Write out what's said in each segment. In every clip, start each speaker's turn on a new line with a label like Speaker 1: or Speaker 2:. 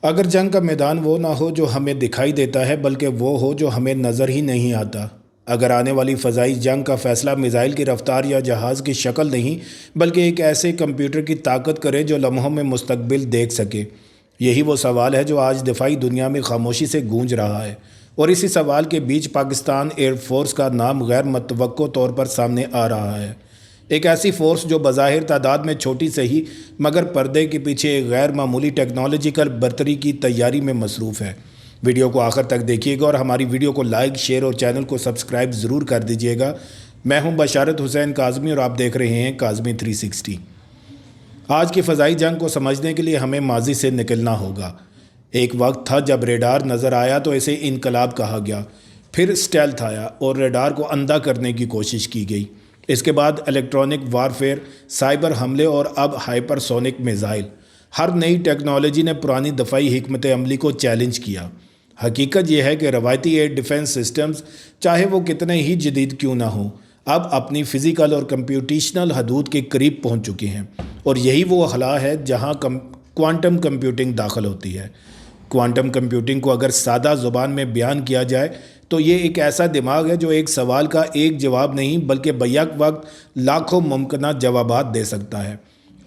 Speaker 1: اگر جنگ کا میدان وہ نہ ہو جو ہمیں دکھائی دیتا ہے بلکہ وہ ہو جو ہمیں نظر ہی نہیں آتا۔ اگر آنے والی فضائی جنگ کا فیصلہ میزائل کی رفتار یا جہاز کی شکل نہیں بلکہ ایک ایسے کمپیوٹر کی طاقت کرے جو لمحوں میں مستقبل دیکھ سکے، یہی وہ سوال ہے جو آج دفاعی دنیا میں خاموشی سے گونج رہا ہے۔ اور اسی سوال کے بیچ پاکستان ایئر فورس کا نام غیر متوقع طور پر سامنے آ رہا ہے۔ ایک ایسی فورس جو بظاہر تعداد میں چھوٹی صحیح مگر پردے کے پیچھے ایک غیر معمولی ٹیکنالوجیکل برتری کی تیاری میں مصروف ہے۔ ویڈیو کو آخر تک دیکھیے گا اور ہماری ویڈیو کو لائک، شیئر اور چینل کو سبسکرائب ضرور کر دیجیے گا۔ میں ہوں بشارت حسین کاظمی اور آپ دیکھ رہے ہیں کاظمی 360۔ آج کی فضائی جنگ کو سمجھنے کے لیے ہمیں ماضی سے نکلنا ہوگا۔ ایک وقت تھا جب ریڈار نظر آیا تو اسے انقلاب کہا گیا، پھر اسٹیلتھ آیا اور ریڈار کو اندھا کرنے کی کوشش کی گئی۔ اس کے بعد الیکٹرانک وارفیئر، سائبر حملے اور اب ہائپر سونک میزائل۔ ہر نئی ٹیکنالوجی نے پرانی دفاعی حکمت عملی کو چیلنج کیا۔ حقیقت یہ ہے کہ روایتی ایئر ڈیفنس سسٹمز، چاہے وہ کتنے ہی جدید کیوں نہ ہوں، اب اپنی فزیکل اور کمپیوٹیشنل حدود کے قریب پہنچ چکے ہیں، اور یہی وہ خلا ہے جہاں کوانٹم کمپیوٹنگ داخل ہوتی ہے۔ کوانٹم کمپیوٹنگ کو اگر سادہ زبان میں بیان کیا جائے تو یہ ایک ایسا دماغ ہے جو ایک سوال کا ایک جواب نہیں بلکہ بیک وقت لاکھوں ممکنہ جوابات دے سکتا ہے۔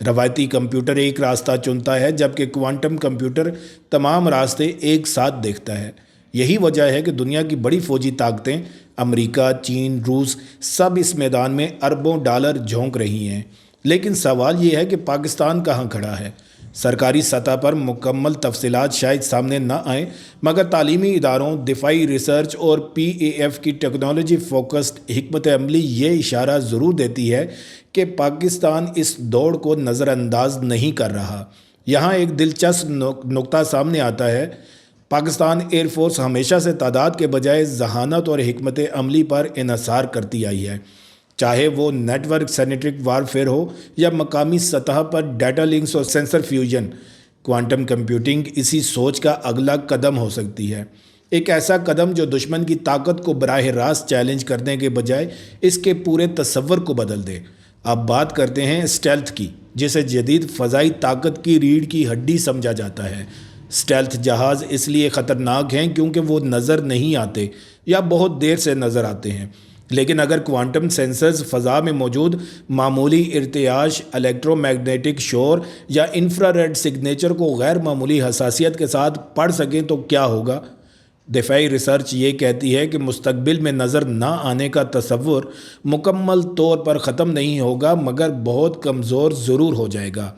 Speaker 1: روایتی کمپیوٹر ایک راستہ چنتا ہے جبکہ کوانٹم کمپیوٹر تمام راستے ایک ساتھ دیکھتا ہے۔ یہی وجہ ہے کہ دنیا کی بڑی فوجی طاقتیں، امریکہ، چین، روس، سب اس میدان میں اربوں ڈالر جھونک رہی ہیں۔ لیکن سوال یہ ہے کہ پاکستان کہاں کھڑا ہے؟ سرکاری سطح پر مکمل تفصیلات شاید سامنے نہ آئیں، مگر تعلیمی اداروں، دفاعی ریسرچ اور PAF کی ٹیکنالوجی فوکسڈ حکمت عملی یہ اشارہ ضرور دیتی ہے کہ پاکستان اس دوڑ کو نظر انداز نہیں کر رہا۔ یہاں ایک دلچسپ نقطہ سامنے آتا ہے۔ پاکستان ایئر فورس ہمیشہ سے تعداد کے بجائے ذہانت اور حکمت عملی پر انحصار کرتی آئی ہے، چاہے وہ نیٹ ورک سینٹرک وارفیئر ہو یا مقامی سطح پر ڈیٹا لنکس اور سینسر فیوژن۔ کوانٹم کمپیوٹنگ اسی سوچ کا اگلا قدم ہو سکتی ہے، ایک ایسا قدم جو دشمن کی طاقت کو براہ راست چیلنج کرنے کے بجائے اس کے پورے تصور کو بدل دے۔ اب بات کرتے ہیں اسٹیلتھ کی، جسے جدید فضائی طاقت کی ریڑھ کی ہڈی سمجھا جاتا ہے۔ اسٹیلتھ جہاز اس لیے خطرناک ہیں کیونکہ وہ نظر نہیں آتے یا بہت دیر سے نظر آتے ہیں، لیکن اگر کوانٹم سینسرز فضا میں موجود معمولی ارتعاش، الیکٹرو میگنیٹک شور یا انفراریڈ سگنیچر کو غیر معمولی حساسیت کے ساتھ پڑھ سکیں تو کیا ہوگا؟ دفاعی ریسرچ یہ کہتی ہے کہ مستقبل میں نظر نہ آنے کا تصور مکمل طور پر ختم نہیں ہوگا مگر بہت کمزور ضرور ہو جائے گا،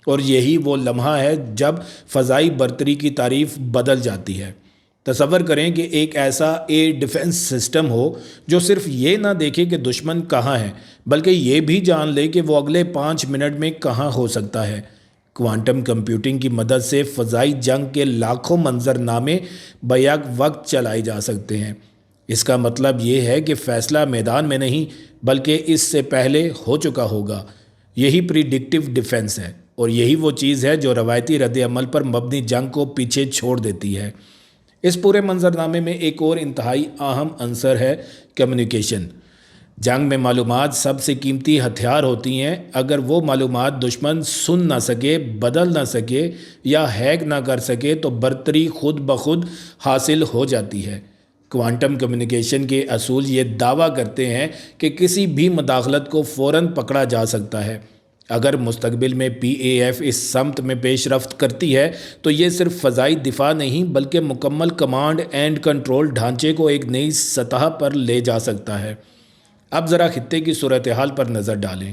Speaker 1: اور یہی وہ لمحہ ہے جب فضائی برتری کی تعریف بدل جاتی ہے۔ تصور کریں کہ ایک ایسا ایئر ڈیفنس سسٹم ہو جو صرف یہ نہ دیکھے کہ دشمن کہاں ہے بلکہ یہ بھی جان لے کہ وہ اگلے 5 منٹ میں کہاں ہو سکتا ہے۔ کوانٹم کمپیوٹنگ کی مدد سے فضائی جنگ کے لاکھوں منظرنامے بیک وقت چلائے جا سکتے ہیں۔ اس کا مطلب یہ ہے کہ فیصلہ میدان میں نہیں بلکہ اس سے پہلے ہو چکا ہوگا۔ یہی پریڈکٹیو ڈیفنس ہے، اور یہی وہ چیز ہے جو روایتی رد عمل پر مبنی جنگ کو پیچھے چھوڑ دیتی ہے۔ اس پورے منظرنامے میں ایک اور انتہائی اہم عنصر ہے کمیونیکیشن۔ جنگ میں معلومات سب سے قیمتی ہتھیار ہوتی ہیں۔ اگر وہ معلومات دشمن سن نہ سکے، بدل نہ سکے یا ہیک نہ کر سکے تو برتری خود بخود حاصل ہو جاتی ہے۔ کوانٹم کمیونیکیشن کے اصول یہ دعویٰ کرتے ہیں کہ کسی بھی مداخلت کو فوراً پکڑا جا سکتا ہے۔ اگر مستقبل میں PAF اس سمت میں پیش رفت کرتی ہے تو یہ صرف فضائی دفاع نہیں بلکہ مکمل کمانڈ اینڈ کنٹرول ڈھانچے کو ایک نئی سطح پر لے جا سکتا ہے۔ اب ذرا خطے کی صورتحال پر نظر ڈالیں۔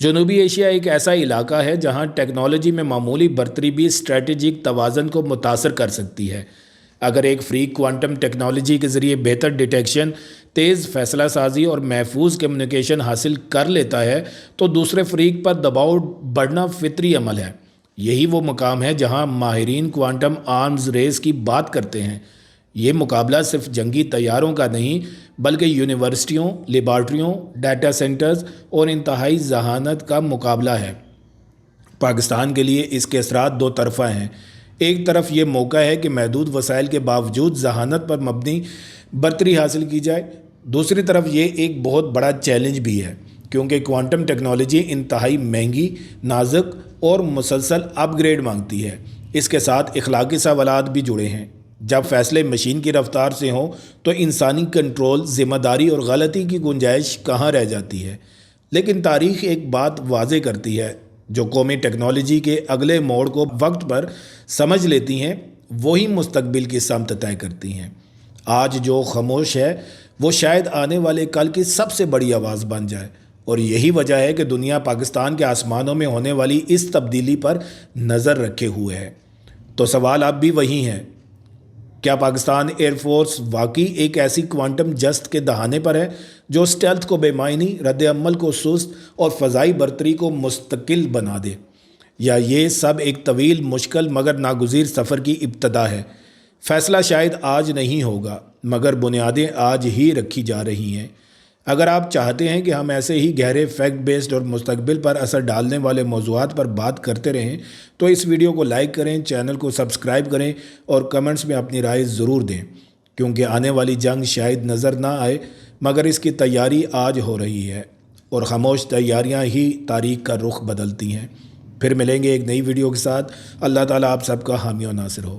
Speaker 1: جنوبی ایشیا ایک ایسا علاقہ ہے جہاں ٹیکنالوجی میں معمولی برتری بھی اسٹریٹجک توازن کو متاثر کر سکتی ہے۔ اگر ایک فریق کوانٹم ٹیکنالوجی کے ذریعے بہتر ڈیٹیکشن، تیز فیصلہ سازی اور محفوظ کمیونیکیشن حاصل کر لیتا ہے تو دوسرے فریق پر دباؤ بڑھنا فطری عمل ہے۔ یہی وہ مقام ہے جہاں ماہرین کوانٹم آرمز ریس کی بات کرتے ہیں۔ یہ مقابلہ صرف جنگی طیاروں کا نہیں بلکہ یونیورسٹیوں، لیبارٹریوں، ڈیٹا سینٹرز اور انتہائی ذہانت کا مقابلہ ہے۔ پاکستان کے لیے اس کے اثرات دو طرفہ ہیں۔ ایک طرف یہ موقع ہے کہ محدود وسائل کے باوجود ذہانت پر مبنی برتری حاصل کی جائے، دوسری طرف یہ ایک بہت بڑا چیلنج بھی ہے کیونکہ کوانٹم ٹیکنالوجی انتہائی مہنگی، نازک اور مسلسل اپ گریڈ مانگتی ہے۔ اس کے ساتھ اخلاقی سوالات بھی جڑے ہیں۔ جب فیصلے مشین کی رفتار سے ہوں تو انسانی کنٹرول، ذمہ داری اور غلطی کی گنجائش کہاں رہ جاتی ہے؟ لیکن تاریخ ایک بات واضح کرتی ہے، جو قومی ٹیکنالوجی کے اگلے موڑ کو وقت پر سمجھ لیتی ہیں وہی مستقبل کی سمت طے کرتی ہیں۔ آج جو خاموش ہے وہ شاید آنے والے کل کی سب سے بڑی آواز بن جائے، اور یہی وجہ ہے کہ دنیا پاکستان کے آسمانوں میں ہونے والی اس تبدیلی پر نظر رکھے ہوئے ہے۔ تو سوال اب بھی وہی ہے، کیا پاکستان ایئر فورس واقعی ایک ایسی کوانٹم جست کے دہانے پر ہے جو اسٹیلتھ کو بے معنی، رد عمل کو سست اور فضائی برتری کو مستقل بنا دے، یا یہ سب ایک طویل، مشکل مگر ناگزیر سفر کی ابتدا ہے؟ فیصلہ شاید آج نہیں ہوگا، مگر بنیادیں آج ہی رکھی جا رہی ہیں۔ اگر آپ چاہتے ہیں کہ ہم ایسے ہی گہرے، فیکٹ بیسڈ اور مستقبل پر اثر ڈالنے والے موضوعات پر بات کرتے رہیں تو اس ویڈیو کو لائک کریں، چینل کو سبسکرائب کریں اور کمنٹس میں اپنی رائے ضرور دیں، کیونکہ آنے والی جنگ شاید نظر نہ آئے مگر اس کی تیاری آج ہو رہی ہے، اور خاموش تیاریاں ہی تاریخ کا رخ بدلتی ہیں۔ پھر ملیں گے ایک نئی ویڈیو کے ساتھ۔ اللہ تعالیٰ آپ سب کا حامی و ناصر ہو۔